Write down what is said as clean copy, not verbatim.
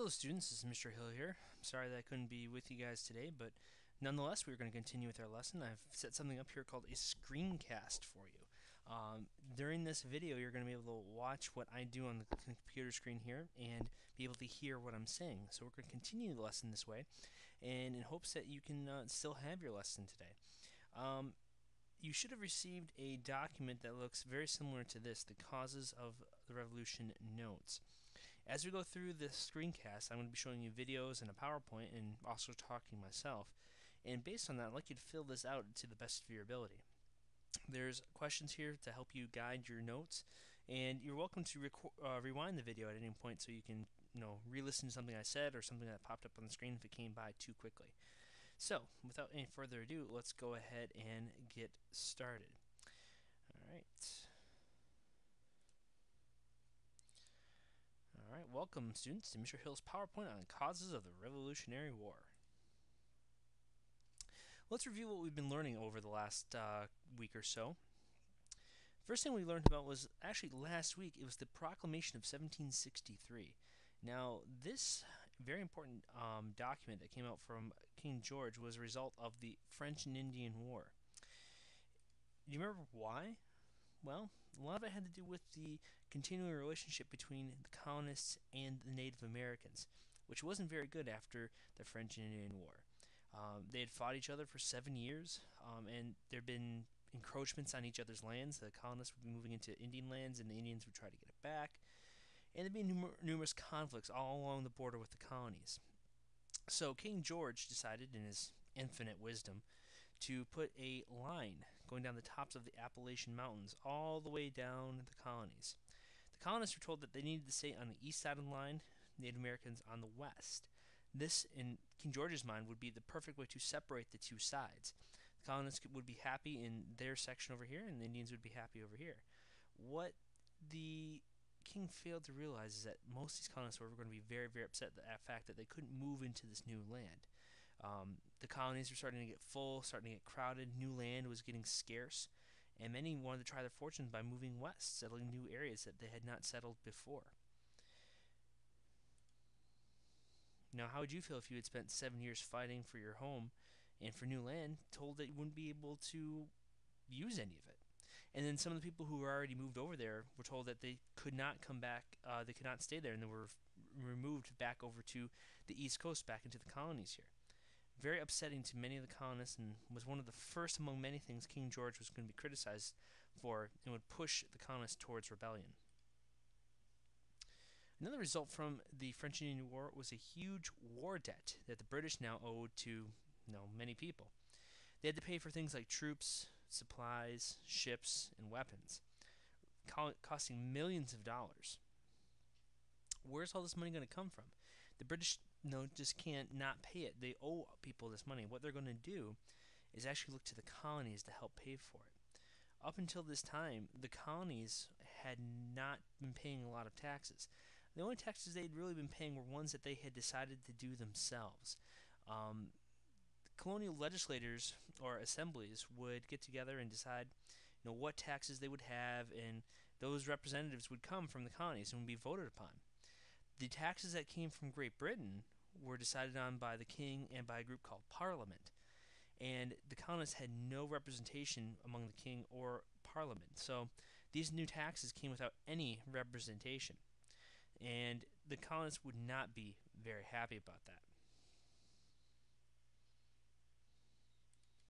Hello students, this is Mr. Hill here. I'm sorry that I couldn't be with you guys today, but nonetheless we're going to continue with our lesson. I've set something up here called a screencast for you. During this video you're going to be able to watch what I do on the computer screen here and be able to hear what I'm saying. So we're going to continue the lesson this way, and in hopes that you can still have your lesson today. You should have received a document that looks very similar to this, the Causes of the Revolution Notes. As we go through this screencast, I'm going to be showing you videos and a PowerPoint and also talking myself. And based on that, I'd like you to fill this out to the best of your ability. There's questions here to help you guide your notes, and you're welcome to rewind the video at any point so you can re-listen to something I said or something that popped up on the screen if it came by too quickly. So, without any further ado, let's go ahead and get started. Alright. Alright, welcome students to Mr. Hill's PowerPoint on Causes of the Revolutionary War. Let's review what we've been learning over the last week or so. First thing we learned about was actually last week. It was the Proclamation of 1763. Now, this very important document that came out from King George was a result of the French and Indian War. Do you remember why? Well, a lot of it had to do with the continuing relationship between the colonists and the Native Americans, which wasn't very good after the French and Indian War. They had fought each other for 7 years, and there had been encroachments on each other's lands. The colonists would be moving into Indian lands, and the Indians would try to get it back. And there had been numerous conflicts all along the border with the colonies. So King George decided, in his infinite wisdom, to put a line going down the tops of the Appalachian Mountains all the way down the colonies. The colonists were told that they needed to stay on the east side of the line, Native Americans on the west. This, in King George's mind, would be the perfect way to separate the two sides. The colonists would be happy in their section over here, and the Indians would be happy over here. What the king failed to realize is that most of these colonists were going to be very, very upset at the fact that they couldn't move into this new land. The colonies were starting to get full, starting to get crowded, new land was getting scarce, and many wanted to try their fortunes by moving west, settling new areas that they had not settled before. Now, how would you feel if you had spent 7 years fighting for your home and for new land, told that you wouldn't be able to use any of it? And then some of the people who were already moved over there were told that they could not come back, they could not stay there, and they were removed back over to the East Coast, back into the colonies here. Very upsetting to many of the colonists, and was one of the first among many things King George was going to be criticized for, and would push the colonists towards rebellion. Another result from the French and Indian War was a huge war debt that the British now owed to many people. They had to pay for things like troops, supplies, ships, and weapons, costing millions of dollars. Where's all this money going to come from? The British just can't not pay it. They owe people this money. What they're going to do is actually look to the colonies to help pay for it. Up until this time, the colonies had not been paying a lot of taxes. The only taxes they'd really been paying were ones that they had decided to do themselves. Colonial legislators or assemblies would get together and decide what taxes they would have, and those representatives would come from the colonies and would be voted upon. The taxes that came from Great Britain were decided on by the king and by a group called Parliament, and the colonists had no representation among the king or Parliament. So these new taxes came without any representation, and the colonists would not be very happy about that.